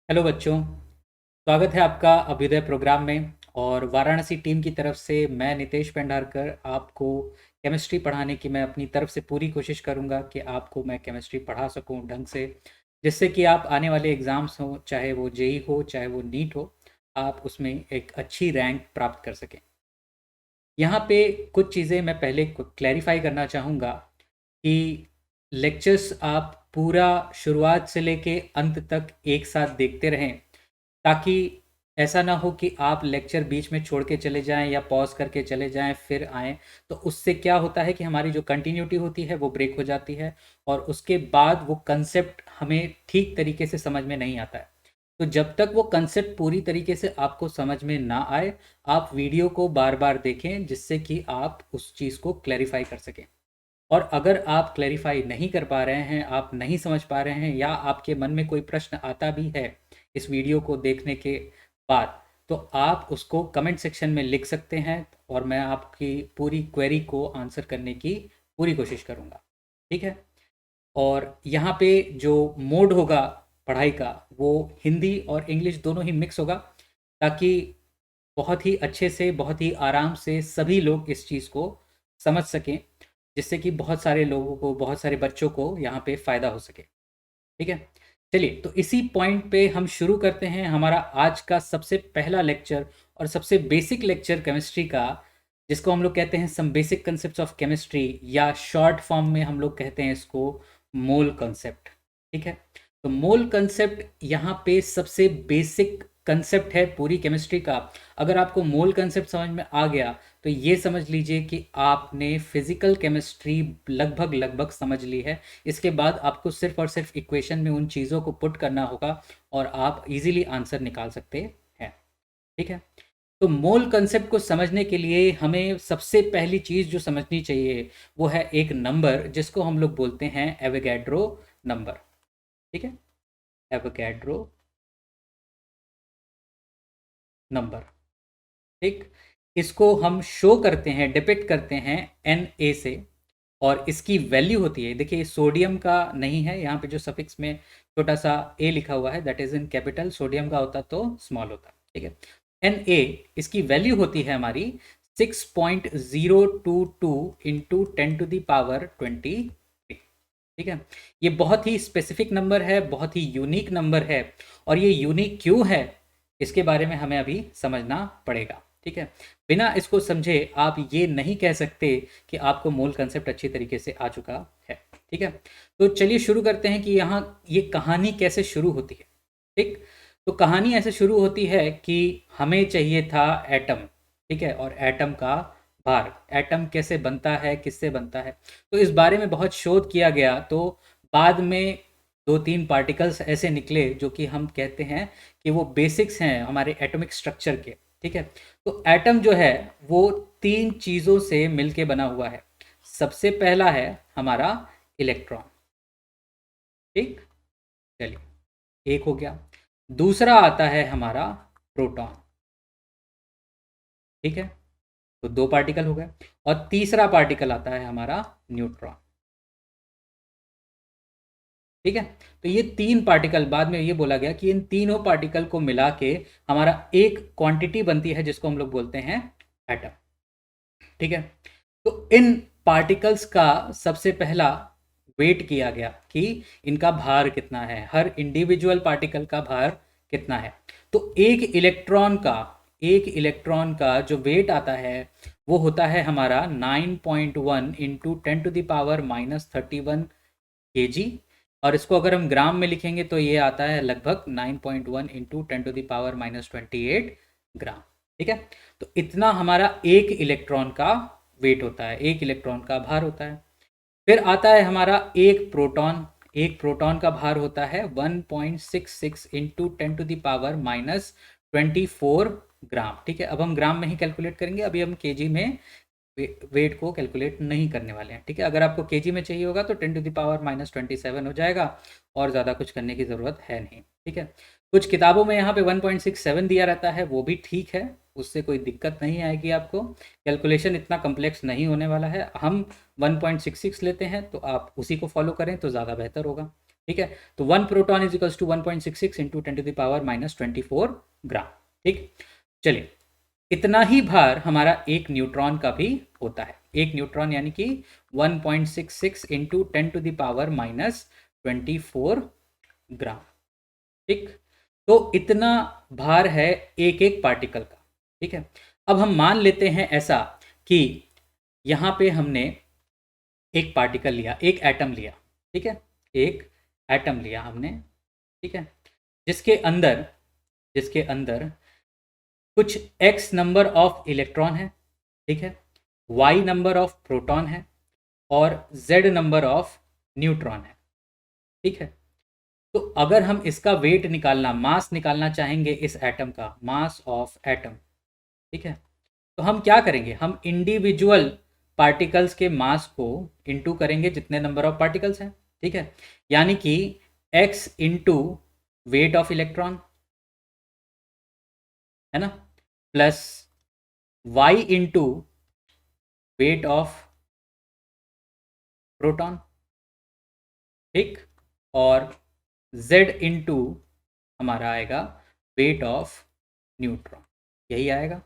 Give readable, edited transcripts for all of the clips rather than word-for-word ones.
Hello बच्चों, स्वागत है आपका अभ्युदय प्रोग्राम में। और वाराणसी टीम की तरफ से मैं नितेश पेंडारकर आपको केमिस्ट्री पढ़ाने की मैं अपनी तरफ से पूरी कोशिश करूंगा कि आपको मैं केमिस्ट्री पढ़ा सकूं ढंग से, जिससे कि आप आने वाले एग्ज़ाम्स हो, चाहे वो जेई हो चाहे वो नीट हो, आप उसमें एक अच्छी रैंक प्राप्त कर सकें। यहाँ पे कुछ चीज़ें मैं पहले क्लैरिफाई करना चाहूँगा कि लेक्चर्स आप पूरा शुरुआत से लेके अंत तक एक साथ देखते रहें, ताकि ऐसा ना हो कि आप लेक्चर बीच में छोड़ के चले जाएं या पॉज करके चले जाएं फिर आएं। तो उससे क्या होता है कि हमारी जो कंटिन्यूटी होती है वो ब्रेक हो जाती है, और उसके बाद वो कंसेप्ट हमें ठीक तरीके से समझ में नहीं आता है। तो जब तक वो कंसेप्ट पूरी तरीके से आपको समझ में ना आए, आप वीडियो को बार बार देखें, जिससे कि आप उस चीज़ को क्लैरिफाई कर सकें। और अगर आप क्लैरिफाई नहीं कर पा रहे हैं, आप नहीं समझ पा रहे हैं, या आपके मन में कोई प्रश्न आता भी है इस वीडियो को देखने के बाद, तो आप उसको कमेंट सेक्शन में लिख सकते हैं, और मैं आपकी पूरी क्वेरी को आंसर करने की पूरी कोशिश करूँगा। ठीक है। और यहाँ पे जो मोड होगा पढ़ाई का, वो हिंदी और इंग्लिश दोनों ही मिक्स होगा, ताकि बहुत ही अच्छे से, बहुत ही आराम से सभी लोग इस चीज़ को समझ सकें, जिससे कि बहुत सारे लोगों को, बहुत सारे बच्चों को यहाँ पे फ़ायदा हो सके। ठीक है। चलिए, तो इसी पॉइंट पे हम शुरू करते हैं हमारा आज का सबसे पहला लेक्चर, और सबसे बेसिक लेक्चर केमिस्ट्री का, जिसको हम लोग कहते हैं some basic concepts of chemistry, या शॉर्ट फॉर्म में हम लोग कहते हैं इसको मोल कंसेप्ट। ठीक है। तो मोल कंसेप्ट यहाँ पे सबसे बेसिक कंसेप्ट है पूरी केमिस्ट्री का। अगर आपको मोल कंसेप्ट समझ में आ गया, तो ये समझ लीजिए कि आपने फिजिकल केमिस्ट्री लगभग लगभग समझ ली है। इसके बाद आपको सिर्फ और सिर्फ इक्वेशन में उन चीज़ों को पुट करना होगा, और आप इजीली आंसर निकाल सकते हैं। ठीक है। तो मोल कंसेप्ट को समझने के लिए हमें सबसे पहली चीज़ जो समझनी चाहिए, वो है एक नंबर, जिसको हम लोग बोलते हैं एवोगैड्रो नंबर। ठीक है। Avogadro number. ठीक। इसको हम शो करते हैं, डिपिक्ट करते हैं एन ए से, और इसकी वैल्यू होती है, देखिए सोडियम का नहीं है यहाँ पे, जो सफिक्स में छोटा सा ए लिखा हुआ है that is in capital, sodium का होता तो स्मॉल होता। ठीक है। एन ए, इसकी वैल्यू होती है हमारी 6.022 इंटू 10⁻23। ठीक है। ये बहुत ही स्पेसिफिक नंबर है, बहुत ही यूनिक नंबर है, और ये यूनिक क्यों है, इसके बारे में हमें अभी समझना पड़ेगा। ठीक है। बिना इसको समझे आप ये नहीं कह सकते कि आपको मूल कंसेप्ट अच्छी तरीके से आ चुका है। ठीक है। तो चलिए शुरू करते हैं कि यहाँ ये कहानी कैसे शुरू होती है। ठीक। तो कहानी ऐसे शुरू होती है कि हमें चाहिए था एटम। ठीक है। और एटम का भार, एटम कैसे बनता है, किससे बनता है, तो इस बारे में बहुत शोध किया गया। तो बाद में दो तीन पार्टिकल्स ऐसे निकले जो कि हम कहते हैं कि वो बेसिक्स हैं हमारे एटॉमिक स्ट्रक्चर के। ठीक है। तो एटम जो है वो तीन चीज़ों से मिलके बना हुआ है। सबसे पहला है हमारा इलेक्ट्रॉन। ठीक। चलिए, एक हो गया। दूसरा आता है हमारा प्रोटॉन। ठीक है। तो दो पार्टिकल हो गए। और तीसरा पार्टिकल आता है हमारा न्यूट्रॉन। ठीक है। तो ये तीन पार्टिकल, बाद में ये बोला गया कि इन तीनों पार्टिकल को मिला के हमारा एक क्वांटिटी बनती है, जिसको हम लोग बोलते हैं एटम। ठीक है। तो इन पार्टिकल्स का सबसे पहला वेट किया गया कि इनका भार कितना है, हर इंडिविजुअल पार्टिकल का भार कितना है। तो एक इलेक्ट्रॉन का जो वेट आता है, वो होता है हमारा 9.1 इंटू 10⁻31 kg। और इसको अगर हम ग्राम में लिखेंगे तो ये आता है लगभग 9.1 इंटू 10⁻28 ग्राम। ठीक है। तो इतना हमारा एक इलेक्ट्रॉन का वेट होता है, एक इलेक्ट्रॉन का भार होता है। फिर आता है हमारा एक प्रोटॉन। एक प्रोटॉन का भार होता है 1.66 इंटू 10⁻24 ग्राम। ठीक है। अब हम ग्राम में ही कैलकुलेट करेंगे, अभी हम केजी में वेट को कैलकुलेट नहीं करने वाले हैं। ठीक है। अगर आपको केजी में चाहिए होगा तो 10⁻27 हो जाएगा, और ज़्यादा कुछ करने की ज़रूरत है नहीं। ठीक है। कुछ किताबों में यहाँ पे 1.67 दिया रहता है, वो भी ठीक है, उससे कोई दिक्कत नहीं आएगी आपको। कैलकुलेशन इतना कम्प्लेक्स नहीं होने वाला है। हम 1.66 लेते हैं, तो आप उसी को फॉलो करें तो ज़्यादा बेहतर होगा। ठीक है। तो 1 proton is equals to 1.66 into 10 to the power minus 24 gram. ठीक, चलिए, इतना ही भार हमारा एक न्यूट्रॉन का भी होता है। एक न्यूट्रॉन यानी कि 1.66 into 10 to the power minus 24 gram. ठीक, तो इतना भार है एक एक पार्टिकल का। ठीक है, अब हम मान लेते हैं ऐसा कि यहाँ पे हमने एक पार्टिकल लिया, एक एटम लिया। ठीक है, एक एटम लिया हमने। ठीक है, जिसके अंदर कुछ x नंबर ऑफ इलेक्ट्रॉन है। ठीक है, y नंबर ऑफ प्रोटॉन है और z नंबर ऑफ न्यूट्रॉन है। ठीक है, तो अगर हम इसका वेट निकालना, मास निकालना चाहेंगे इस एटम का, मास ऑफ एटम, ठीक है, तो हम क्या करेंगे, हम इंडिविजुअल पार्टिकल्स के मास को इंटू करेंगे जितने नंबर ऑफ पार्टिकल्स हैं। ठीक है, यानी कि x into weight of electron, है ना, plus y into weight of proton. ठीक, और z इंटू हमारा आएगा वेट ऑफ न्यूट्रॉन, यही आएगा।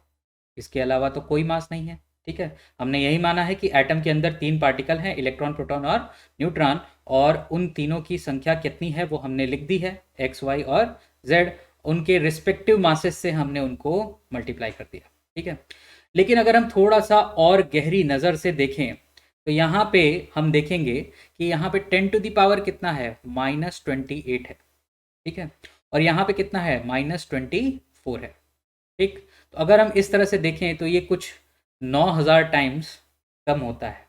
इसके अलावा तो कोई मास नहीं है। ठीक है, हमने यही माना है कि एटम के अंदर 3 पार्टिकल हैं, इलेक्ट्रॉन, प्रोटॉन और न्यूट्रॉन, और उन तीनों की संख्या कितनी है वो हमने लिख दी है, एक्स, वाई और जेड। उनके रिस्पेक्टिव मासेस से हमने उनको मल्टीप्लाई कर दिया। ठीक है, लेकिन अगर हम थोड़ा सा और गहरी नज़र से देखें तो यहाँ पे हम देखेंगे कि यहाँ पे 10 टू द पावर कितना है, -28 है। ठीक है, और यहाँ पे कितना है, -24 है। ठीक, तो अगर हम इस तरह से देखें तो ये कुछ 9000 टाइम्स कम होता है।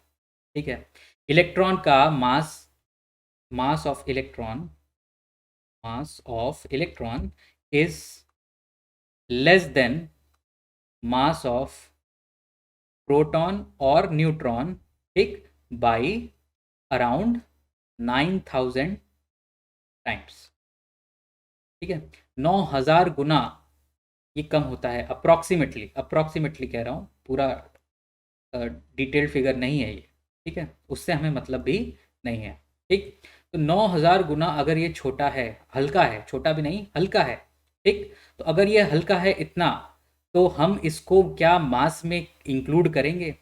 ठीक है, इलेक्ट्रॉन का mass, mass of electron is less than mass of proton और न्यूट्रॉन। ठीक, बाई अराउंड 9000 टाइम्स। ठीक है, 9000 गुना ये कम होता है, अप्रॉक्सीमेटली कह रहा हूँ, पूरा डिटेल्ड फिगर नहीं है ये। ठीक है, उससे हमें मतलब भी नहीं है। ठीक, तो 9000 गुना अगर ये छोटा है, हल्का है, छोटा भी नहीं, हल्का है। ठीक, तो अगर ये हल्का है इतना, तो हम इसको क्या मास में इंक्लूड करेंगे?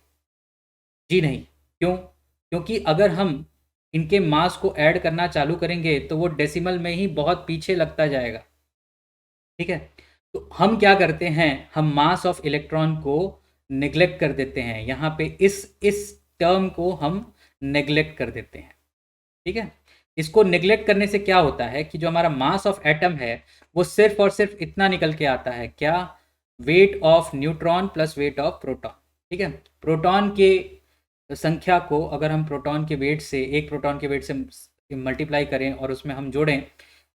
जी नहीं। क्यों? क्योंकि अगर हम इनके मास को ऐड करना चालू करेंगे तो वो डेसिमल में ही बहुत पीछे लगता जाएगा। ठीक है, तो हम क्या करते हैं, हम मास ऑफ इलेक्ट्रॉन को नेग्लेक्ट कर देते हैं। यहाँ पे इस टर्म को हम नेग्लेक्ट कर देते हैं। ठीक है, इसको नेग्लेक्ट करने से क्या होता है कि जो हमारा मास ऑफ एटम है वो सिर्फ और सिर्फ इतना निकल के आता है, क्या, weight of neutron plus weight of proton. ठीक है, प्रोटॉन के संख्या को अगर हम प्रोटॉन के वेट से, एक प्रोटॉन के वेट से मल्टीप्लाई करें और उसमें हम जोड़ें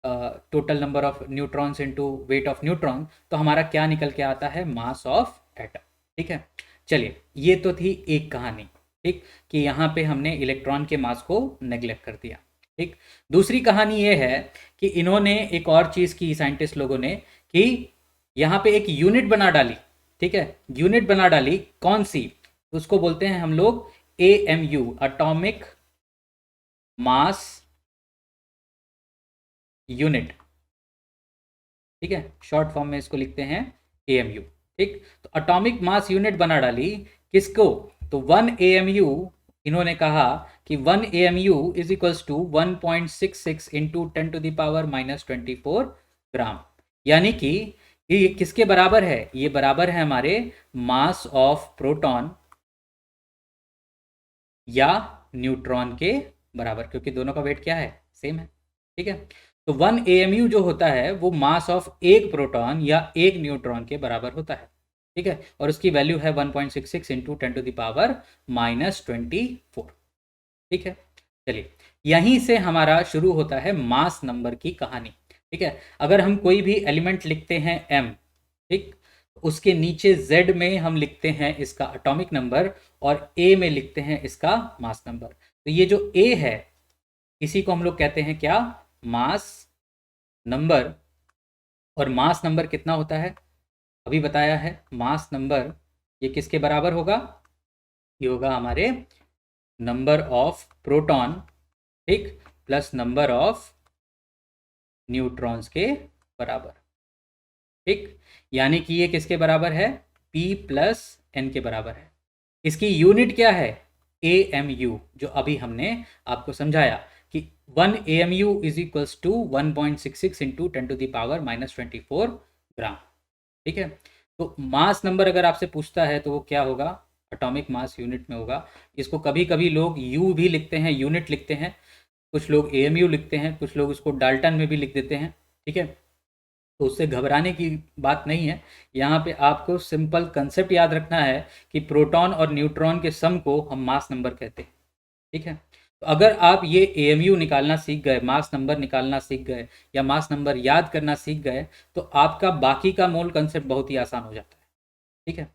total number of neutrons into weight of neutron, तो हमारा क्या निकल के आता है, मास ऑफ एटम। ठीक है, चलिए, ये तो थी एक कहानी। ठीक, कि यहाँ पे हमने इलेक्ट्रॉन के मास को नेग्लेक्ट कर दिया। ठीक, दूसरी कहानी ये है कि इन्होंने एक और चीज़ की, साइंटिस्ट लोगों ने, कि यहाँ पे एक यूनिट बना डाली। ठीक है, यूनिट बना डाली, कौन सी, उसको बोलते हैं हम लोग AMU, एटॉमिक मास यूनिट। ठीक है, शॉर्ट फॉर्म में इसको लिखते हैं AMU। ठीक, तो एटॉमिक मास यूनिट बना डाली, किसको, तो 1 AMU, इन्होंने कहा कि 1 AMU is equals to 1.66 into 10 to the power minus 24 gram. यानी कि ये किसके बराबर है, ये बराबर है हमारे मास ऑफ प्रोटॉन या न्यूट्रॉन के बराबर, क्योंकि दोनों का वेट क्या है, सेम है। ठीक है, तो 1 AMU जो होता है वो मास ऑफ एक प्रोटॉन या एक न्यूट्रॉन के बराबर होता है। ठीक है, और उसकी वैल्यू है 1.66 into 10 to the power minus 24। ठीक है, चलिए, यहीं से हमारा शुरू होता है मास नंबर की कहानी। ठीक है, अगर हम कोई भी एलिमेंट लिखते हैं m, ठीक, उसके नीचे z में हम लिखते हैं इसका एटॉमिक नंबर और a में लिखते हैं इसका मास नंबर। तो ये जो a है इसी को हम लोग कहते हैं क्या, मास नंबर। और मास नंबर कितना होता है, अभी बताया है, मास नंबर ये किसके बराबर होगा, ये होगा हमारे नंबर ऑफ प्रोटॉन, ठीक, प्लस नंबर ऑफ न्यूट्रॉन्स के बराबर। ठीक, यानी कि ये किसके बराबर है? P प्लस N के बराबर है। इसकी यूनिट क्या है? AMU, जो अभी हमने आपको समझाया कि 1 AMU is equals to 1.66 into 10⁻⁻24 gram. ठीक है, तो मास नंबर अगर आपसे पूछता है तो वो क्या होगा? एटॉमिक मास यूनिट में होगा। इसको कभी कभी लोग यू भी लिखते हैं, यूनिट लिखते हैं, कुछ लोग AMU लिखते हैं, कुछ लोग उसको डाल्टन में भी लिख देते हैं। ठीक है, तो उससे घबराने की बात नहीं है। यहाँ पे आपको सिंपल कंसेप्ट याद रखना है कि प्रोटॉन और न्यूट्रॉन के सम को हम मास नंबर कहते हैं। ठीक है, तो अगर आप ये AMU निकालना सीख गए, मास नंबर निकालना सीख गए, या मास नंबर याद करना सीख गए, तो आपका बाकी का मोल कंसेप्ट बहुत ही आसान हो जाता है। ठीक है,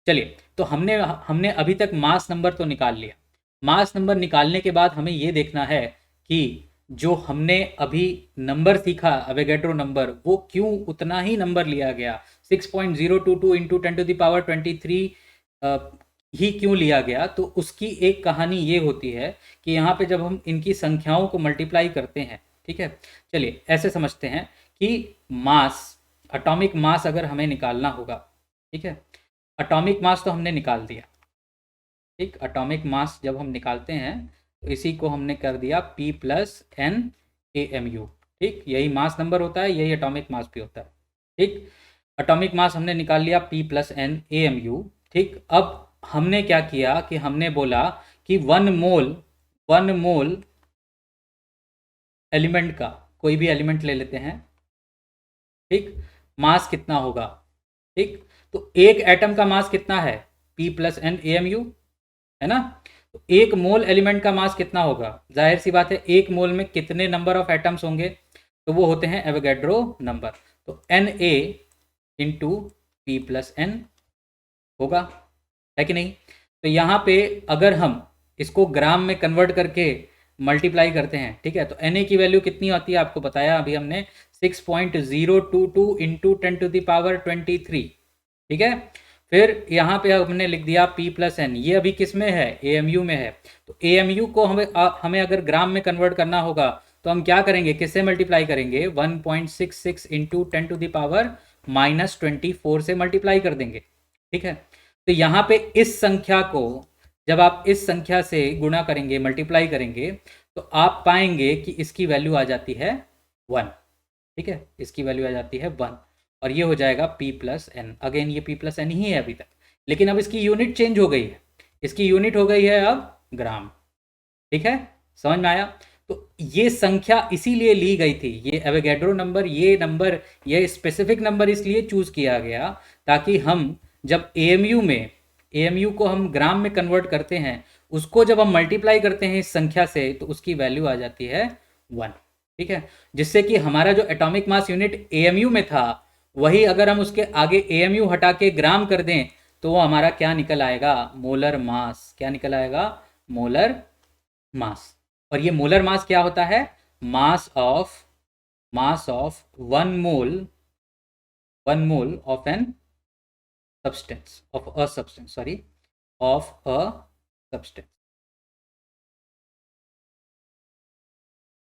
चलिए, तो हमने हमने अभी तक मास नंबर तो निकाल लिया। मास नंबर निकालने के बाद हमें ये देखना है कि जो हमने अभी नंबर सीखा अवोगैड्रो नंबर, वो क्यों उतना ही नंबर लिया गया, 6.022 इंटू 10⁻23 ही क्यों लिया गया? तो उसकी एक कहानी ये होती है कि यहाँ पे जब हम इनकी संख्याओं को मल्टीप्लाई करते हैं, ठीक है, चलिए ऐसे समझते हैं कि मास, एटॉमिक मास अगर हमें निकालना होगा, ठीक है, एटॉमिक मास तो हमने निकाल दिया। ठीक, एटॉमिक मास जब हम निकालते हैं तो इसी को हमने कर दिया P प्लस N AMU। ठीक, यही मास नंबर होता है, यही एटॉमिक मास भी होता है। ठीक, एटॉमिक मास हमने निकाल लिया P प्लस N AMU। ठीक, अब हमने क्या किया कि हमने बोला कि 1 मोल एलिमेंट का, कोई भी एलिमेंट ले लेते हैं, ठीक, मास कितना होगा? ठीक, तो एक एटम का मास कितना है? P प्लस N AMU, है ना? तो एक मोल एलिमेंट का मास कितना होगा? जाहिर सी बात है, एक मोल में कितने नंबर ऑफ एटम्स होंगे? तो वो होते हैं एवोगैड्रो नंबर। तो Na into P plus N होगा, है कि नहीं? तो यहाँ पे अगर हम इसको ग्राम में कन्वर्ट करके मल्टीप्लाई करते हैं, ठीक है, तो Na की वैल्यू कितनी आती है आपको बताया अभी हमने, 6.022 इंटू 10⁻23। ठीक है, फिर यहाँ पे हमने लिख दिया P प्लस N, ये अभी किस में है? AMU में है। तो AMU को हमें अगर ग्राम में कन्वर्ट करना होगा तो हम क्या करेंगे, किससे मल्टीप्लाई करेंगे? 1.66 इंटू 10⁻⁻24 से मल्टीप्लाई कर देंगे। ठीक है, तो यहाँ पे इस संख्या को जब आप इस संख्या से गुणा करेंगे, मल्टीप्लाई करेंगे, तो आप पाएंगे कि इसकी वैल्यू आ जाती है 1। ठीक है, इसकी वैल्यू आ जाती है 1 और ये हो जाएगा P प्लस एन। अगेन ये P प्लस एन ही है अभी तक, लेकिन अब इसकी यूनिट चेंज हो गई है, इसकी यूनिट हो गई है अब ग्राम। ठीक है, समझ में आया? तो ये संख्या इसीलिए ली गई थी, ये एवोगैड्रो नंबर, ये नंबर, ये स्पेसिफिक नंबर इसलिए चूज किया गया ताकि हम जब AMU को हम ग्राम में कन्वर्ट करते हैं, उसको जब हम मल्टीप्लाई करते हैं इस संख्या से, तो उसकी वैल्यू आ जाती है 1। ठीक है, जिससे कि हमारा जो एटॉमिक मास यूनिट AMU में था, वही अगर हम उसके आगे AMU हटा के ग्राम कर दें तो वो हमारा क्या निकल आएगा? Molar mass. क्या निकल आएगा? Molar mass. और ये मोलर मास क्या होता है? Mass of 1 mole of an substance, of a substance, sorry, of a substance.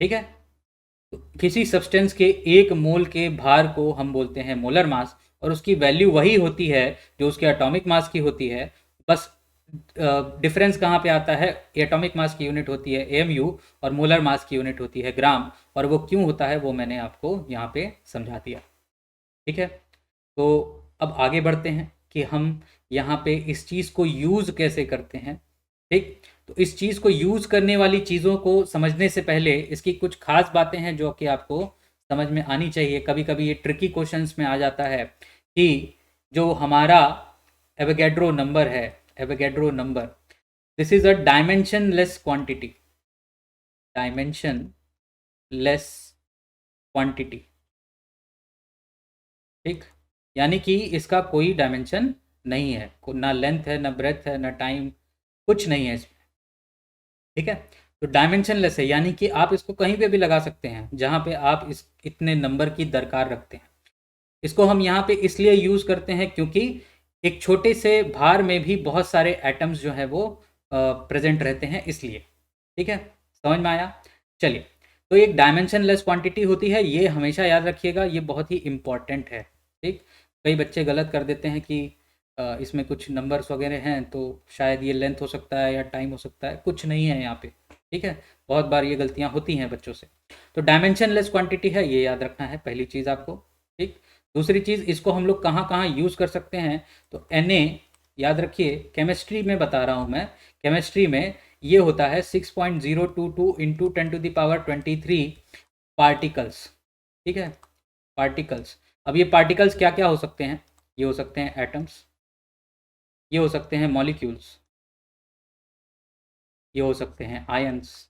ठीक है, तो किसी सब्सटेंस के 1 मोल के भार को हम बोलते हैं मोलर मास, और उसकी वैल्यू वही होती है जो उसके एटॉमिक मास की होती है। बस डिफरेंस कहाँ पे आता है? एटॉमिक मास की यूनिट होती है AMU और मोलर मास की यूनिट होती है ग्राम, और वो क्यों होता है वो मैंने आपको यहाँ पे समझा दिया। ठीक है, तो अब आगे बढ़ते हैं कि हम यहाँ पे इस चीज़ को यूज़ कैसे करते हैं। ठीक, तो इस चीज़ को यूज़ करने वाली चीज़ों को समझने से पहले इसकी कुछ खास बातें हैं जो कि आपको समझ में आनी चाहिए। कभी कभी ये ट्रिकी क्वेश्चंस में आ जाता है कि जो हमारा एवोगैड्रो नंबर है, Avogadro number, this is a dimensionless quantity, dimensionless quantity. ठीक, यानी कि इसका कोई डायमेंशन नहीं है, ना लेंथ है, ना ब्रेथ है, ना टाइम, कुछ नहीं है इसमें। ठीक है, तो डायमेंशनलेस है, यानी कि आप इसको कहीं पे भी लगा सकते हैं जहाँ पे आप इस इतने नंबर की दरकार रखते हैं। इसको हम यहाँ पे इसलिए यूज़ करते हैं क्योंकि एक छोटे से भार में भी बहुत सारे एटम्स जो है वो प्रेजेंट रहते हैं, इसलिए। ठीक है, समझ में आया? चलिए, तो एक डायमेंशनलेस क्वांटिटी होती है, ये हमेशा याद रखिएगा, ये बहुत ही इम्पॉर्टेंट है। ठीक, कई बच्चे गलत कर देते हैं कि इसमें कुछ नंबर्स वगैरह हैं तो शायद ये लेंथ हो सकता है या टाइम हो सकता है, कुछ नहीं है यहाँ पे। ठीक है, बहुत बार ये गलतियाँ होती हैं बच्चों से। तो डायमेंशनलेस क्वांटिटी है, ये याद रखना है पहली चीज़ आपको। ठीक, दूसरी चीज़, इसको हम लोग कहाँ कहाँ यूज़ कर सकते हैं, तो Na याद रखिए, केमिस्ट्री में बता रहा हूँ मैं, केमिस्ट्री में ये होता है 6.022 इंटू 10⁻23 पार्टिकल्स। ठीक है, पार्टिकल्स। अब ये पार्टिकल्स क्या क्या हो सकते हैं, ये हो सकते हैं एटम्स, ये हो सकते हैं मॉलिक्यूल्स, ये हो सकते हैं आयंस।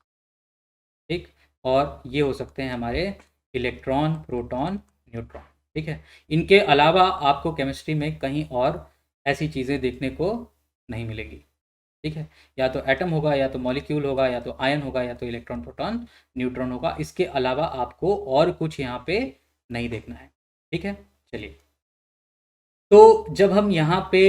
ठीक, और ये हो सकते हैं हमारे इलेक्ट्रॉन, प्रोटॉन, न्यूट्रॉन। ठीक है, इनके अलावा आपको केमिस्ट्री में कहीं और ऐसी चीज़ें देखने को नहीं मिलेगी। ठीक है, या तो एटम होगा, या तो मॉलिक्यूल होगा, या तो आयन होगा, या तो इलेक्ट्रॉन, प्रोटॉन, न्यूट्रॉन होगा। इसके अलावा आपको और कुछ यहाँ पे नहीं देखना है। ठीक है, चलिए, तो जब हम यहाँ पे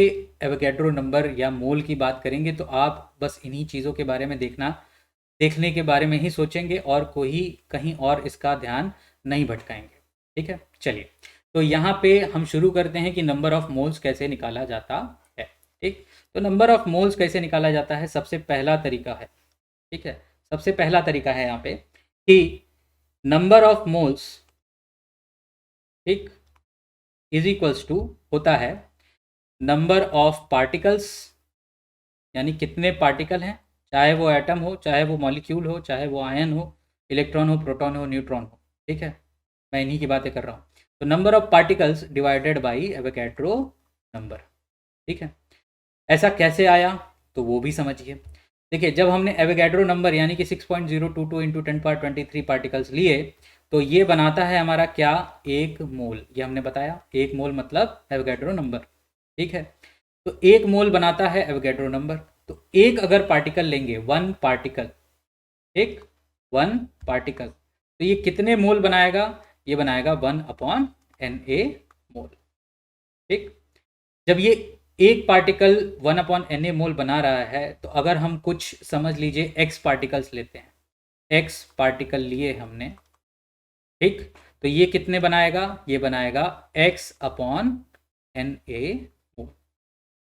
एवोगैड्रो नंबर या मोल की बात करेंगे तो आप बस इन्हीं चीज़ों के बारे में देखने के बारे में ही सोचेंगे और कोई कहीं और इसका ध्यान नहीं भटकाएंगे। ठीक है, चलिए, तो यहाँ पे हम शुरू करते हैं कि नंबर ऑफ मोल्स कैसे निकाला जाता है। ठीक, तो नंबर ऑफ मोल्स कैसे निकाला जाता है, सबसे पहला तरीका है। ठीक है, सबसे पहला तरीका है यहाँ पे कि नंबर ऑफ मोल्स, ठीक, इज इक्वल्स टू होता है नंबर ऑफ पार्टिकल्स, यानी कितने पार्टिकल हैं, चाहे वो एटम हो, चाहे वो मॉलिक्यूल हो, चाहे वो आयन हो, इलेक्ट्रॉन हो, प्रोटॉन हो, न्यूट्रॉन हो। ठीक है, मैं इन्हीं की बातें कर रहा हूँ। तो number of particles divided by Avogadro number. ठीक है, ऐसा कैसे आया तो वो भी समझिए। देखिए, जब हमने एवोगैड्रो नंबर यानी कि 6.022 इंटू 10⁻23 पार्टिकल्स लिए, तो ये बनाता है हमारा क्या, एक मोल। ये हमने बताया, एक मोल मतलब एवोगैड्रो नंबर। ठीक है, तो एक मोल बनाता है एवोगैड्रो नंबर। तो एक अगर पार्टिकल लेंगे, वन पार्टिकल, एक वन पार्टिकल, तो ये कितने मोल बनाएगा, ये बनाएगा 1/Na मोल। ठीक, जब ये एक पार्टिकल 1/Na मोल बना रहा है, तो अगर हम कुछ समझ लीजिए x पार्टिकल्स लेते हैं, x पार्टिकल लिए हमने, ठीक, तो ये कितने बनाएगा, ये बनाएगा x/Na मोल।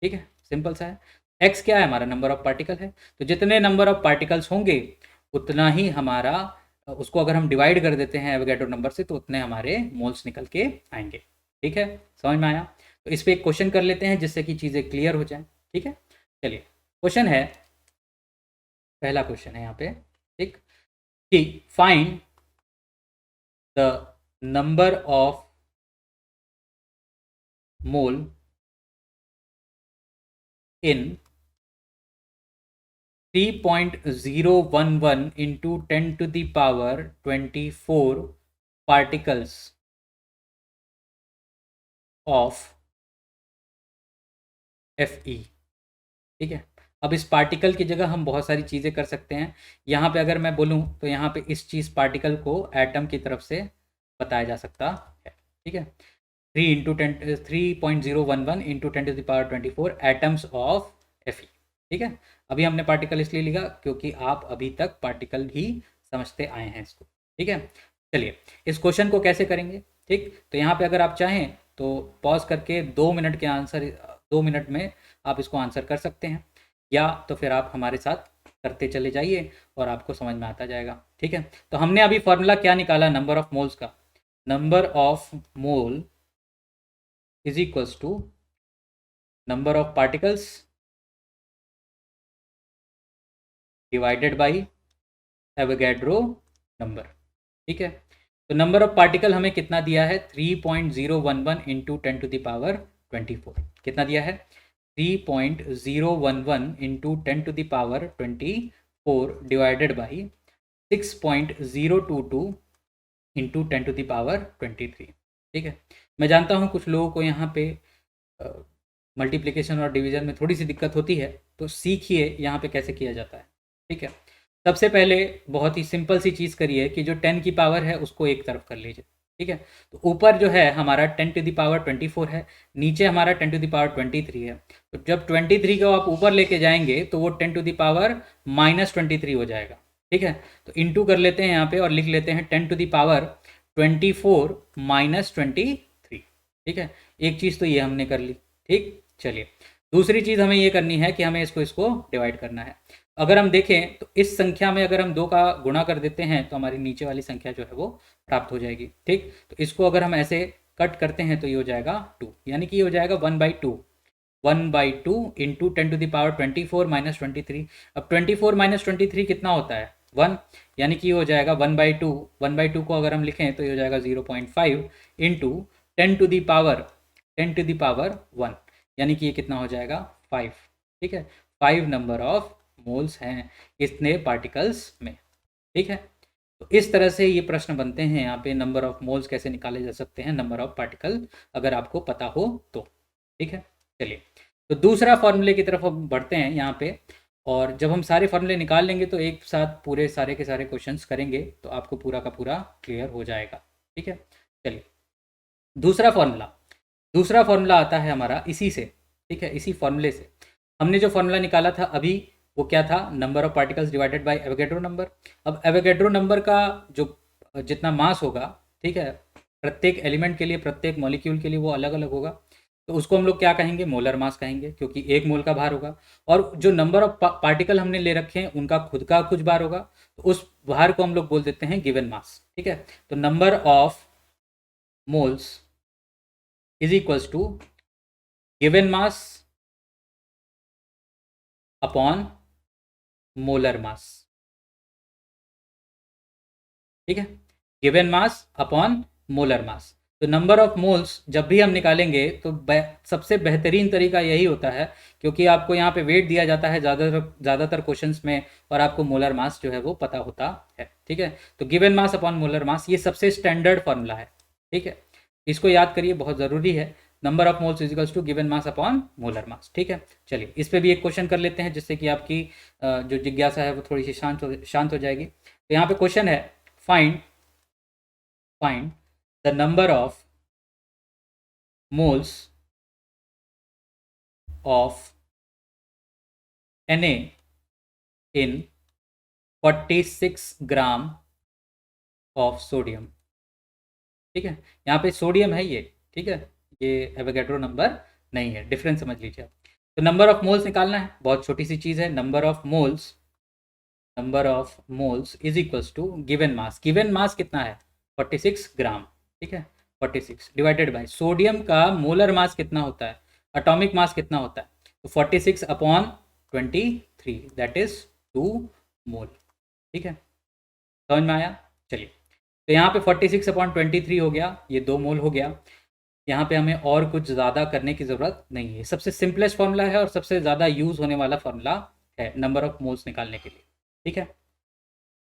ठीक है, सिंपल सा है। x क्या है, हमारा नंबर ऑफ पार्टिकल है, तो जितने नंबर ऑफ पार्टिकल्स होंगे उतना ही हमारा, उसको अगर हम डिवाइड कर देते हैं एवोगैड्रो नंबर से, तो उतने हमारे मोल्स निकल के आएंगे। ठीक है, समझ में आया। तो इस पर एक क्वेश्चन कर लेते हैं जिससे कि चीज़ें क्लियर हो जाएं। ठीक है, चलिए, क्वेश्चन है, पहला क्वेश्चन है यहाँ पे, ठीक, कि find the number of mole in 3.011 into 10⁻24 particles of Fe। ठीक है, अब इस पार्टिकल की जगह हम बहुत सारी चीज़ें कर सकते हैं। यहाँ पे अगर मैं बोलूँ तो यहाँ पे इस चीज़ पार्टिकल को एटम की तरफ से बताया जा सकता है। ठीक है, 3.011 इंटू 10⁻24 एटम्स ऑफ Fe। ठीक है, अभी हमने पार्टिकल इसलिए लिखा क्योंकि आप अभी तक पार्टिकल ही समझते आए हैं इसको। ठीक है, चलिए, इस क्वेश्चन को कैसे करेंगे। ठीक, तो यहाँ पे अगर आप चाहें तो पॉज करके 2 मिनट में आप इसको आंसर कर सकते हैं, या तो फिर आप हमारे साथ करते चले जाइए और आपको समझ में आता जाएगा। ठीक है, तो हमने अभी फॉर्मूला क्या निकाला नंबर ऑफ मोल्स का, number of mole is equals to number of particles divided by Avogadro number. ठीक है, तो नंबर ऑफ पार्टिकल हमें कितना दिया है, 3.011 इंटू 10⁻24। कितना दिया है, 3.011 इंटू 10⁻24 डिवाइडेड बाई 6.022 इंटू 10⁻23। ठीक है, मैं जानता हूँ कुछ लोगों को यहाँ पे मल्टीप्लिकेशन और डिवीजन में थोड़ी सी दिक्कत होती है, तो सीखिए यहाँ पे कैसे किया जाता है। ठीक है, सबसे पहले बहुत ही सिंपल सी चीज़ करिए कि जो 10 की पावर है उसको एक तरफ कर लीजिए। ठीक है, तो ऊपर जो है हमारा 10⁻24 है, नीचे हमारा 10⁻23 है। तो जब 23 को आप ऊपर लेके जाएंगे तो वो 10⁻−23 हो जाएगा। ठीक है, तो इंटू कर लेते हैं यहाँ पे और लिख लेते हैं 10⁻24 माइनस 23। ठीक है, एक चीज़ तो ये हमने कर ली। ठीक, चलिए दूसरी चीज़ हमें ये करनी है कि हमें इसको डिवाइड करना है। अगर हम देखें तो इस संख्या में अगर हम 2 का गुणा कर देते हैं तो हमारी नीचे वाली संख्या जो है वो प्राप्त हो जाएगी। ठीक, तो इसको अगर हम ऐसे कट करते हैं तो ये हो जाएगा 2, यानी कि ये हो जाएगा 1/2। 1/2 इंटू 10⁻24 माइनस 23। अब 24 माइनस 23 कितना होता है? 1, यानी कि ये हो जाएगा 1/2। 1/2 को अगर हम लिखें तो ये हो जाएगा 0.5 इंटू 10⁻1, यानी कि ये कितना हो जाएगा? 5। ठीक है, 5 नंबर ऑफ मोल्स हैं इतने पार्टिकल्स में। ठीक है, तो इस तरह से ये प्रश्न बनते हैं। यहाँ पे नंबर ऑफ मोल्स कैसे निकाले जा सकते हैं, नंबर ऑफ पार्टिकल अगर आपको पता हो तो। ठीक है, चलिए तो दूसरा फॉर्मूले की तरफ हम बढ़ते हैं यहाँ पे। और जब हम सारे फॉर्मूले निकाल लेंगे तो एक साथ पूरे सारे के सारे क्वेश्चंस करेंगे तो आपको पूरा का पूरा क्लियर हो जाएगा। ठीक है, चलिए दूसरा फॉर्मूला आता है हमारा इसी से। ठीक है, इसी फॉर्मूले से हमने जो फॉर्मूला निकाला था अभी, वो क्या था? Number of particles divided by Avogadro number. अब एवोगैड्रो नंबर का जो जितना मास होगा, ठीक है, प्रत्येक एलिमेंट के लिए, प्रत्येक मॉलिक्यूल के लिए वो अलग अलग होगा, तो उसको हम लोग क्या कहेंगे? मोलर मास कहेंगे, क्योंकि 1 मोल का भार होगा। और जो नंबर ऑफ पार्टिकल हमने ले रखे हैं उनका खुद का कुछ भार होगा, तो उस भार को हम लोग बोल देते हैं गिवन मास। ठीक है, तो number of moles is equals to given mass upon molar mass. ठीक है, given mass upon molar mass. तो नंबर ऑफ मोल्स जब भी हम निकालेंगे तो सबसे बेहतरीन तरीका यही होता है, क्योंकि आपको यहाँ पे वेट दिया जाता है ज़्यादातर क्वेश्चंस में, और आपको मोलर मास जो है वो पता होता है। ठीक है, तो गिवन मास अपॉन मोलर मास ये सबसे स्टैंडर्ड फॉर्मूला है। ठीक है, इसको याद करिए, बहुत ज़रूरी है। Number of moles is equals to given mass upon molar mass. ठीक है, चलिए इस पर भी एक क्वेश्चन कर लेते हैं, जिससे कि आपकी जो जिज्ञासा है वो थोड़ी सी शांत हो जाएगी। तो यहाँ पे क्वेश्चन है, find the number of moles of Na in 46 gram of sodium. ठीक है, यहाँ पे सोडियम है ये। ठीक है, ये एवोगैड्रो नंबर नहीं है, डिफरेंस समझ लीजिए आप। तो नंबर ऑफ मोल्स निकालना है, बहुत छोटी सी चीज़ है। Number of moles is equals to given mass. Given mass कितना है? 46 ग्राम। ठीक है, 46 डिवाइडेड बाय सोडियम का मोलर मास कितना होता है, एटॉमिक मास कितना होता है? तो 46 अपॉन 23, दैट इज 2 मोल। ठीक है, समझ में आया? चलिए, तो यहाँ पे 46 अपॉन 23 हो गया, ये 2 मोल हो गया। यहाँ पे हमें और कुछ ज़्यादा करने की ज़रूरत नहीं है, सबसे सिंपलेस्ट फॉर्मूला है और सबसे ज़्यादा यूज़ होने वाला फॉर्मूला है नंबर ऑफ मोल्स निकालने के लिए। ठीक है,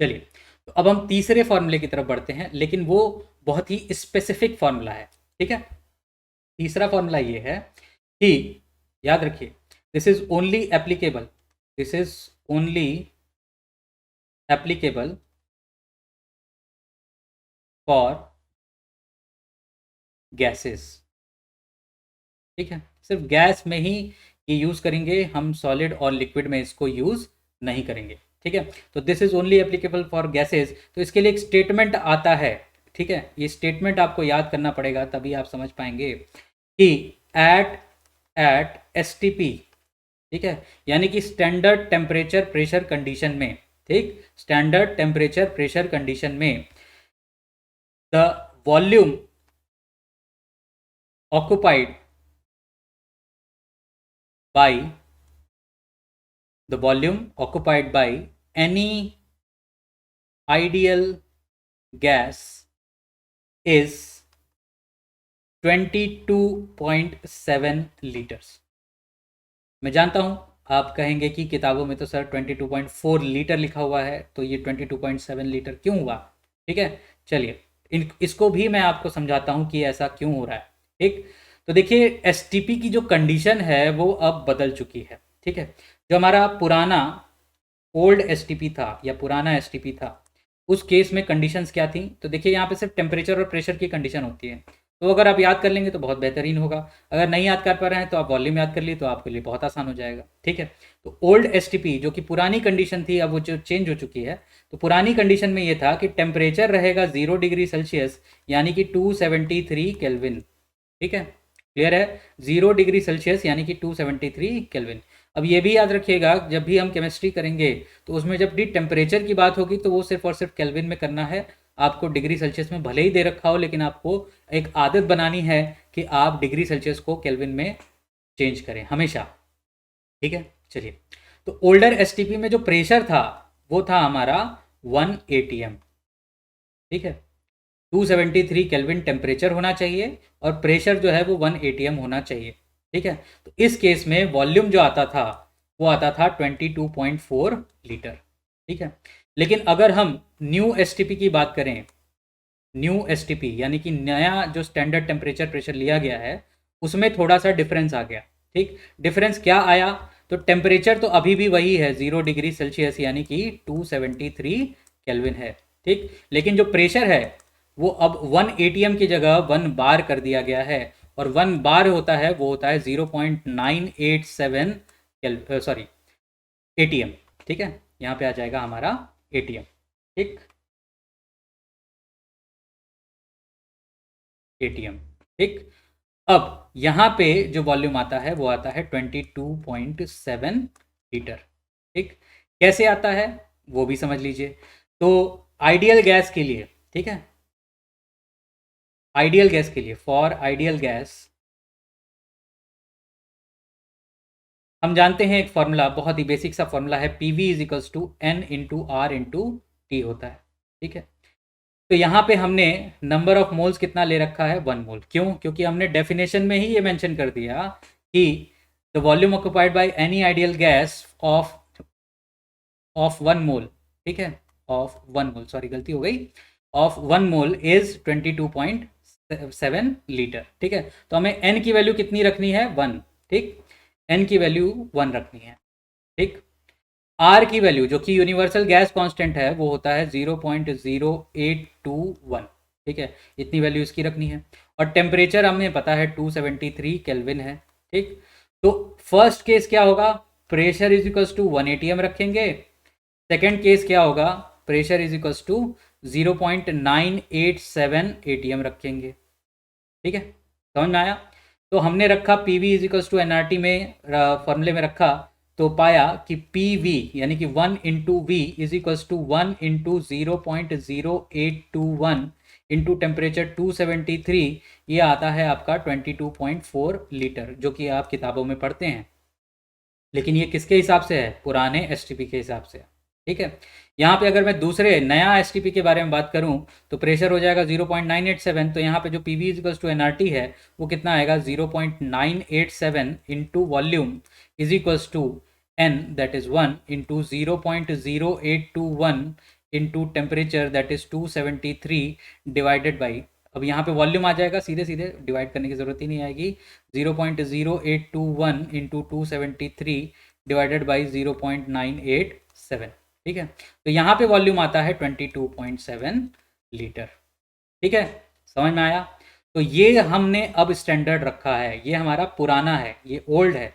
चलिए तो अब हम तीसरे फॉर्मूले की तरफ बढ़ते हैं, लेकिन वो बहुत ही स्पेसिफिक फॉर्मूला है। ठीक है, तीसरा फॉर्मूला ये है कि याद रखिए, this is only applicable for gases. ठीक है, सिर्फ गैस में ही ये यूज़ करेंगे, हम सॉलिड और लिक्विड में इसको यूज़ नहीं करेंगे। ठीक है, तो this is only applicable for gases. तो इसके लिए एक स्टेटमेंट आता है। ठीक है, ये स्टेटमेंट आपको याद करना पड़ेगा, तभी आप समझ पाएंगे कि एट एसटीपी, ठीक है, यानी कि स्टैंडर्ड टेम्परेचर प्रेशर कंडीशन में, ठीक, स्टैंडर्ड टेम्परेचर प्रेशर कंडीशन में the volume occupied by any ideal gas is 22.7 litres. मैं जानता हूं आप कहेंगे कि किताबों में तो सर 22.4 लीटर लिखा हुआ है, तो ये 22.7 लीटर क्यों हुआ? ठीक है, चलिए इसको भी मैं आपको समझाता हूं कि ऐसा क्यों हो रहा है। ठीक, तो देखिए एसटीपी की जो कंडीशन है वो अब बदल चुकी है। ठीक है, जो हमारा पुराना ओल्ड एसटीपी था या पुराना एसटीपी था, उस केस में कंडीशंस क्या थी? तो देखिए यहाँ पे सिर्फ टेम्परेचर और प्रेशर की कंडीशन होती है। तो अगर आप याद कर लेंगे तो बहुत बेहतरीन होगा। अगर नहीं याद कर पा रहे हैं तो आप वॉल्यूम याद कर लिए तो आपके लिए बहुत आसान हो जाएगा। ठीक है, तो ओल्ड एसटीपी जो कि पुरानी कंडीशन थी, अब वो जो चेंज हो चुकी है, तो पुरानी कंडीशन में ये था कि टेम्परेचर रहेगा 0 डिग्री सेल्सियस यानी कि 273 केल्विन। ठीक है, क्लियर है, 0 डिग्री सेल्सियस यानी कि 273 केल्विन। अब ये भी याद रखिएगा, जब भी हम केमिस्ट्री करेंगे तो उसमें जब भी टेम्परेचर की बात होगी तो वो सिर्फ और सिर्फ केल्विन में करना है। आपको डिग्री सेल्सियस में भले ही दे रखा हो, लेकिन आपको एक आदत बनानी है कि आप डिग्री सेल्सियस को केल्विन में चेंज करें हमेशा। ठीक है, चलिए, तो ओल्डर एसटीपी में जो प्रेशर था वो था हमारा 1 atm। ठीक है, 273 केल्विन टेम्परेचर होना चाहिए और प्रेशर जो है वो 1 atm होना चाहिए। ठीक है, तो इस केस में वॉल्यूम जो आता था वो आता था 22.4 लीटर। ठीक है, लेकिन अगर हम न्यू एसटीपी की बात करें, न्यू एसटीपी यानी कि नया जो स्टैंडर्ड टेम्परेचर प्रेशर लिया गया है, उसमें थोड़ा सा डिफरेंस आ गया। ठीक, डिफरेंस क्या आया, तो टेम्परेचर तो अभी भी वही है 0 डिग्री सेल्सियस यानी कि 273 केल्विन है। ठीक, लेकिन जो प्रेशर है वो अब 1 atm की जगह 1 बार कर दिया गया है, और 1 बार होता है वो होता है 0.987 सॉरी एटीएम। ठीक है, यहाँ पे आ जाएगा हमारा एटीएम। ठीक, एटीएम। ठीक, अब यहाँ पे जो वॉल्यूम आता है वो आता है 22.7 लीटर। ठीक, कैसे आता है वो भी समझ लीजिए। तो आइडियल गैस के लिए, ठीक है, आइडियल गैस के लिए, फॉर आइडियल गैस हम जानते हैं एक फॉर्मूला, बहुत ही बेसिक सा फॉर्मूला है, P V is equals to N into R into T होता है। ठीक है, तो यहाँ पे हमने नंबर ऑफ मोल्स कितना ले रखा है, 1 मोल। क्यों, क्योंकि हमने डेफिनेशन में ही ये मेंशन कर दिया कि the volume occupied by any ideal gas off 1 मोल। ठीक है, ऑफ 1 मोल, सॉरी गलती हो गई, ऑफ 1 मोल इज 22.7 लीटर। ठीक है, तो हमें एन की वैल्यू कितनी रखनी है, 1। ठीक, एन की वैल्यू 1 रखनी है। ठीक, आर की वैल्यू जो कि यूनिवर्सल गैस कांस्टेंट है वो होता है 0.0821। ठीक है, इतनी वैल्यू इसकी रखनी है, और टेम्परेचर हमें पता है 273 केल्विन है। ठीक, तो फर्स्ट केस क्या होगा, pressure is equals to 1 atm रखेंगे। सेकेंड केस क्या होगा, pressure is equals to 0.987 atm रखेंगे। ठीक है, समझ में आया। तो हमने रखा P V is equals to N R T में, फॉर्मूले में रखा, तो पाया कि पी वी यानी कि 1 into V is equals to 1 into 0.0821 into temperature 273, ये आता है आपका 22.4 लीटर, जो कि आप किताबों में पढ़ते हैं। लेकिन ये किसके हिसाब से है, पुराने एसटीपी के हिसाब से। ठीक है, यहाँ पे अगर मैं दूसरे नया एसटीपी के बारे में बात करूँ तो प्रेशर हो जाएगा 0.987, तो यहाँ पे जो P V is equals to N R T है वो कितना आएगा, 0.987 into volume is equals to n that is 1 into 0.0821 into temperature that is 273 divided by, अब यहाँ पे वॉल्यूम आ जाएगा, सीधे सीधे डिवाइड करने की ज़रूरत ही नहीं आएगी, 0.0821 इंटू 273 डिवाइडेड बाई 0.987। ठीक है, तो यहाँ पे वॉल्यूम आता है 22.7 लीटर। ठीक है, समझ में आया। तो ये हमने अब स्टैंडर्ड रखा है, ये हमारा पुराना है, ये ओल्ड है।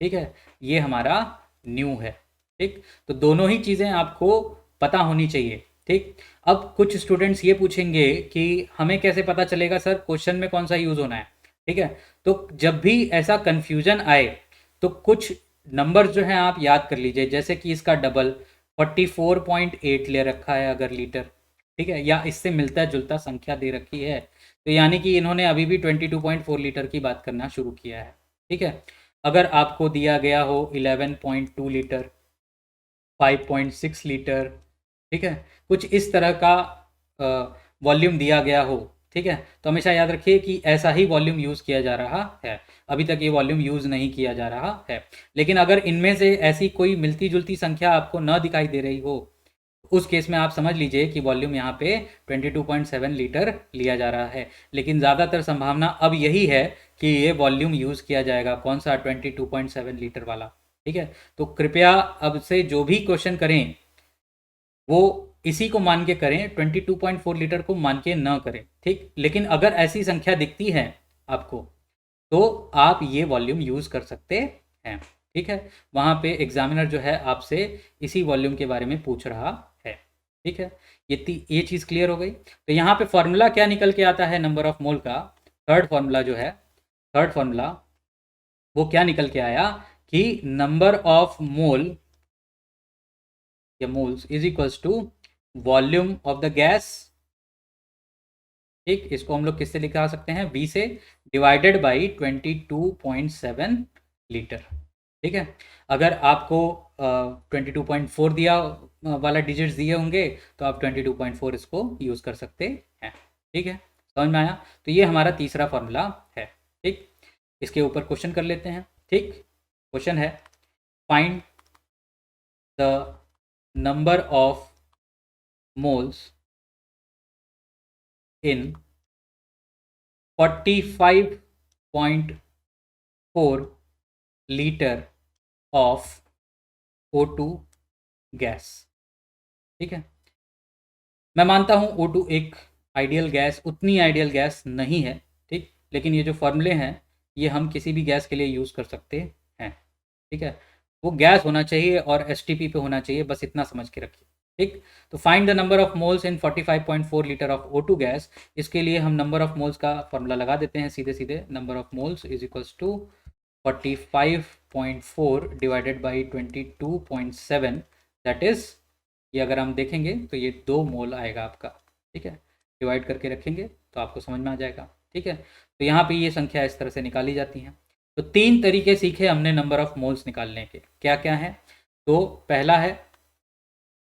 ठीक है, ये हमारा न्यू है। ठीक, तो दोनों ही चीज़ें आपको पता होनी चाहिए। ठीक, अब कुछ स्टूडेंट्स ये पूछेंगे कि हमें कैसे पता चलेगा सर क्वेश्चन में कौन सा यूज़ होना है। ठीक है, तो जब भी ऐसा कन्फ्यूजन आए तो कुछ नंबर जो हैं आप याद कर लीजिए, जैसे कि इसका डबल 44.8 ले रखा है अगर लीटर, ठीक है, या इससे मिलता जुलता संख्या दे रखी है, तो यानी कि इन्होंने अभी भी 22.4 लीटर की बात करना शुरू किया है। ठीक है, अगर आपको दिया गया हो 11.2 लीटर, 5.6 लीटर, ठीक है, कुछ इस तरह का वॉल्यूम दिया गया हो, ठीक है, तो हमेशा याद रखिए कि ऐसा ही वॉल्यूम यूज़ किया जा रहा है। अभी तक ये वॉल्यूम यूज़ नहीं किया जा रहा है। लेकिन अगर इनमें से ऐसी कोई मिलती जुलती संख्या आपको न दिखाई दे रही हो, उस केस में आप समझ लीजिए कि वॉल्यूम यहाँ पे 22.7 लीटर लिया जा रहा है। लेकिन ज़्यादातर संभावना अब यही है कि ये वॉल्यूम यूज़ किया जाएगा, कौन सा, 22.7 लीटर वाला। ठीक है, तो कृपया अब से जो भी क्वेश्चन करें वो इसी को मान के करें, 22.4 लीटर को मान के ना करें, ठीक। लेकिन अगर ऐसी संख्या दिखती है आपको तो आप ये वॉल्यूम यूज़ कर सकते हैं, ठीक है। वहाँ पे एग्जामिनर जो है आपसे इसी वॉल्यूम के बारे में पूछ रहा है, ठीक है। ये चीज़ क्लियर हो गई। तो यहाँ पे फॉर्मूला क्या निकल के आता है नंबर ऑफ मोल का, थर्ड फॉर्मूला जो है, थर्ड फॉर्मूला वो क्या निकल के आया कि नंबर ऑफ मोल या moles is equals to volume of the gas, ठीक। इसको हम लोग किससे लिखा सकते हैं, V से, डिवाइडेड बाई 22.7 लीटर, ठीक है। अगर आपको 22.4 दिया वाला डिजिट्स दिए होंगे तो आप 22.4 इसको यूज़ कर सकते हैं, ठीक है। समझ में आया। तो ये हमारा तीसरा फॉर्मूला है, ठीक। इसके ऊपर क्वेश्चन कर लेते हैं, ठीक। क्वेश्चन है find the number of moles in 45.4 litre of O2 gas, ठीक है। मैं मानता हूं O2 एक आइडियल गैस, उतनी आइडियल गैस नहीं है, ठीक। लेकिन ये जो फॉर्मूले हैं ये हम किसी भी गैस के लिए यूज़ कर सकते हैं, ठीक है। वो गैस होना चाहिए और STP पे होना चाहिए, बस इतना समझ के रखिए, ठीक। तो find the number of moles in 45.4 litre of O2 gas. इसके लिए हम नंबर ऑफ मोल्स का फॉर्मूला लगा देते हैं सीधे सीधे। Number of moles is equals to 45.4 divided by 22.7, that is, ये अगर हम देखेंगे तो ये 2 मोल आएगा आपका, ठीक है। डिवाइड करके रखेंगे तो आपको समझ में आ जाएगा, ठीक है। तो यहाँ पे ये संख्या इस तरह से निकाली जाती हैं। तो 3 तरीके सीखे हमने नंबर ऑफ मोल्स निकालने के, क्या क्या है। तो पहला है,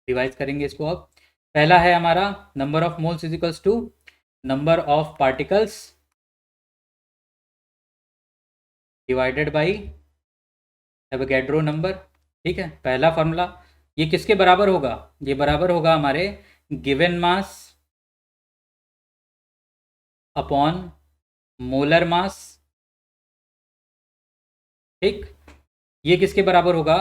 रिवाइज करेंगे इसको अब। पहला है हमारा number of moles is equals to number of particles divided by Avogadro number, ठीक है। पहला फॉर्मूला ये किसके बराबर होगा, ये बराबर होगा हमारे given mass upon molar mass, ठीक। ये किसके बराबर होगा,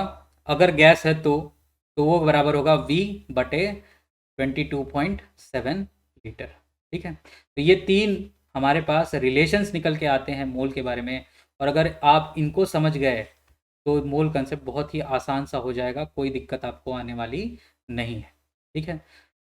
अगर गैस है तो वो बराबर होगा V बटे 22.7 लीटर, ठीक है। तो ये 3 हमारे पास रिलेशंस निकल के आते हैं मोल के बारे में, और अगर आप इनको समझ गए तो मोल कंसेप्ट बहुत ही आसान सा हो जाएगा, कोई दिक्कत आपको आने वाली नहीं है, ठीक है।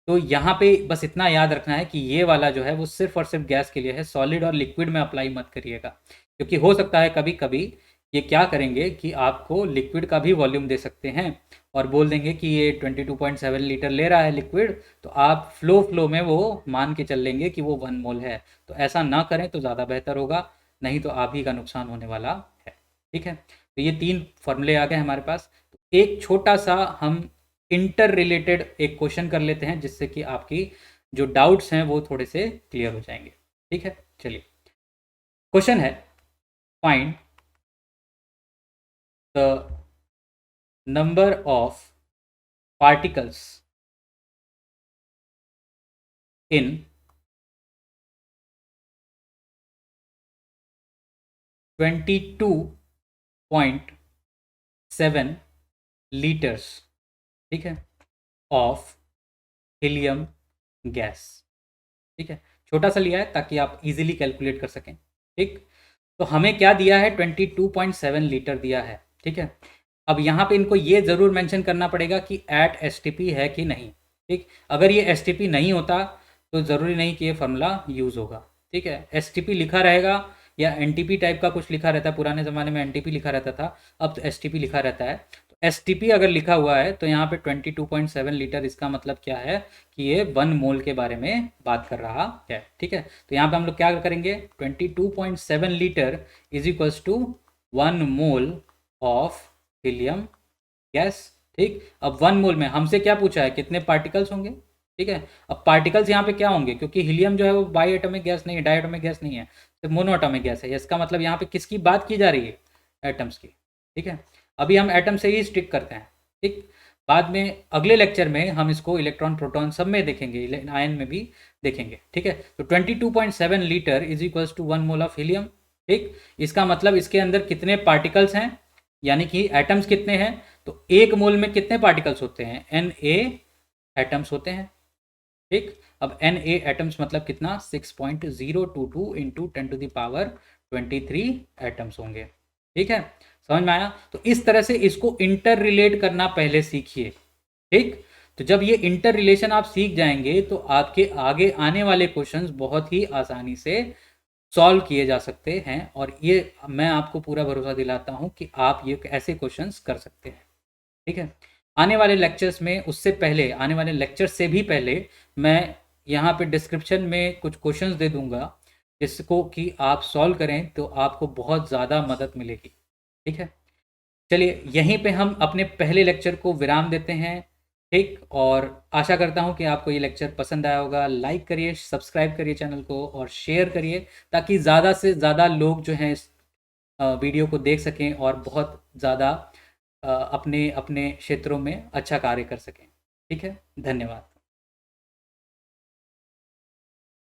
तो यहाँ पे बस इतना याद रखना है कि ये वाला जो है वो सिर्फ और सिर्फ गैस के लिए है, सॉलिड और लिक्विड में अप्लाई मत करिएगा, क्योंकि हो सकता है कभी कभी ये क्या करेंगे कि आपको लिक्विड का भी वॉल्यूम दे सकते हैं और बोल देंगे कि ये 22.7 लीटर ले रहा है लिक्विड, तो आप फ्लो में वो मान के चल लेंगे कि वो 1 मोल है। तो ऐसा ना करें तो ज़्यादा बेहतर होगा, नहीं तो आप ही का नुकसान होने वाला है, ठीक है। तो ये 3 फॉर्मूले आ गए हमारे पास। एक छोटा सा हम इंटर रिलेटेड एक क्वेश्चन कर लेते हैं, जिससे कि आपकी जो डाउट्स हैं वो थोड़े से क्लियर हो जाएंगे, ठीक है। चलिए, क्वेश्चन है find the number of particles in 22.7 litres, ठीक है, ऑफ हीलियम गैस, ठीक है। छोटा सा लिया है ताकि आप इजीली कैलकुलेट कर सकें, ठीक। तो हमें क्या दिया है, 22.7 लीटर दिया है, ठीक है। अब यहाँ पे इनको ये ज़रूर मेंशन करना पड़ेगा कि एट STP है कि नहीं, ठीक। अगर ये STP नहीं होता तो ज़रूरी नहीं कि ये फार्मूला यूज़ होगा, ठीक है। STP लिखा रहेगा या NTP टाइप का कुछ लिखा रहता है, पुराने ज़माने में NTP लिखा रहता था, अब तो STP लिखा रहता है। तो STP अगर लिखा हुआ है तो यहाँ पे 22.7 लीटर, इसका मतलब क्या है कि ये 1 मोल के बारे में बात कर रहा है, ठीक है। तो यहाँ पे हम लोग क्या करेंगे, 22.7 litre is equals to 1 mole of helium gas, ठीक। अब 1 मोल में हमसे क्या पूछा है, कितने पार्टिकल्स होंगे, ठीक है। अब पार्टिकल्स यहाँ पे क्या होंगे, क्योंकि हीलियम जो है वो बाई एटॉमिक गैस नहीं है, डाई एटॉमिक गैस नहीं है, सिर्फ मोनो एटॉमिक गैस है। इसका मतलब यहाँ पे किसकी बात की जा रही है, एटम्स की, ठीक है। अभी हम एटम से ही स्टिक करते हैं, ठीक। बाद में अगले लेक्चर में हम इसको इलेक्ट्रॉन प्रोटॉन सब में देखेंगे, आयन में भी देखेंगे, ठीक है। तो 22.7 litre is equals to 1 mole of helium, ठीक। इसका मतलब इसके अंदर कितने पार्टिकल्स हैं, यानी कि एटम्स कितने हैं। तो 1 मोल में कितने पार्टिकल्स होते हैं, Na एटम्स होते हैं, ठीक। अब Na एटम्स मतलब कितना 6.022 इंटू 10⁻23 एटम्स होंगे। ठीक है, समझ में आया? तो इस तरह से इसको इंटर रिलेट करना पहले सीखिए। ठीक, तो जब ये इंटर रिलेशन आप सीख जाएंगे तो आपके आगे आने वाले क्वेश्चंस बहुत ही आसानी से सॉल्व किए जा सकते हैं, और ये मैं आपको पूरा भरोसा दिलाता हूं कि आप ये ऐसे क्वेश्चंस कर सकते हैं। ठीक है, आने वाले लेक्चर्स में, उससे पहले आने वाले लेक्चर से भी पहले, मैं यहाँ पे डिस्क्रिप्शन में कुछ क्वेश्चंस दे दूंगा जिसको कि आप सॉल्व करें तो आपको बहुत ज़्यादा मदद मिलेगी। ठीक है, चलिए यहीं पे हम अपने पहले लेक्चर को विराम देते हैं। ठीक, और आशा करता हूँ कि आपको ये लेक्चर पसंद आया होगा। लाइक करिए, सब्सक्राइब करिए चैनल को और शेयर करिए, ताकि ज़्यादा से ज़्यादा लोग जो हैं इस वीडियो को देख सकें और बहुत ज़्यादा अपने अपने क्षेत्रों में अच्छा कार्य कर सकें। ठीक है, धन्यवाद।